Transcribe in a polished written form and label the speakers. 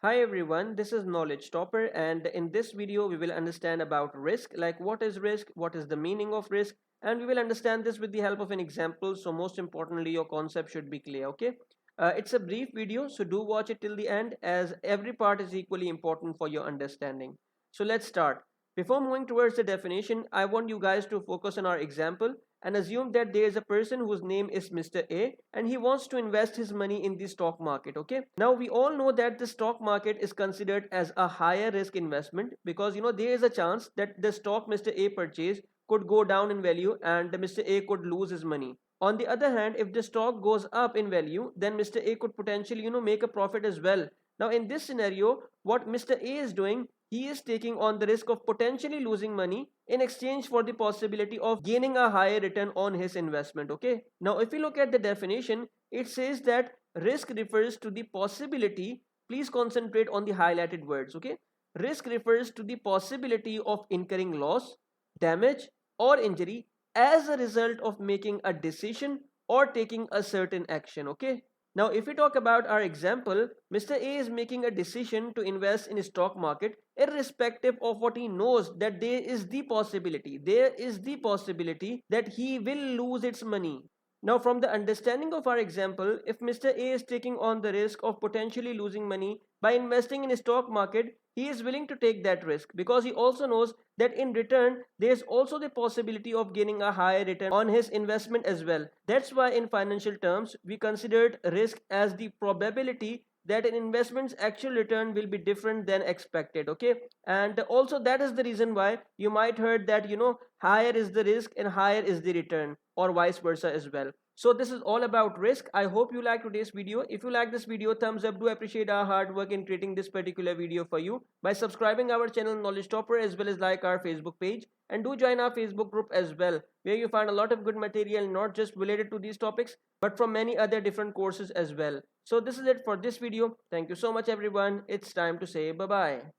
Speaker 1: Hi everyone, this is Knowledge Topper, and in this video we will understand about risk, like what is risk, what is the meaning of risk, and we will understand this with the help of an example. So most importantly, your concept should be clear. Okay, it's a brief video, so do watch it till the end, as every part is equally important for your understanding. So let's start. Before moving towards the definition, I want you guys to focus on our example and assume that there is a person whose name is Mr. A and he wants to invest his money in the stock market. Okay, now we all know that the stock market is considered as a higher risk investment because there is a chance that the stock Mr. A purchased could go down in value and Mr. A could lose his money. On the other hand, if the stock goes up in value, then Mr. A could potentially make a profit as well. Now in this scenario, what Mr. A is doing, he is taking on the risk of potentially losing money in exchange for the possibility of gaining a higher return on his investment. Okay, now if you look at the definition, it says that risk refers to the possibility, please concentrate on the highlighted words. Okay, risk refers to the possibility of incurring loss, damage, or injury as a result of making a decision or taking a certain action. Okay, now if we talk about our example, Mr. A is making a decision to invest in stock market irrespective of what he knows, that there is the possibility that he will lose its money. Now from the understanding of our example, if Mr. A is taking on the risk of potentially losing money by investing in a stock market, he is willing to take that risk because he also knows that in return there is also the possibility of gaining a higher return on his investment as well. That's why in financial terms we considered risk as the probability that an investment's actual return will be different than expected. Okay, and also that is the reason why you might heard that higher is the risk and higher is the return, or vice versa as well. So this is all about risk. I hope you like today's video. If you like this video, thumbs up. Do appreciate our hard work in creating this particular video for you by subscribing our channel Knowledge Topper, as well as like our Facebook page, and do join our Facebook group as well, where you find a lot of good material not just related to these topics but from many other different courses as well. So this is it for this video. Thank you so much everyone. It's time to say bye bye.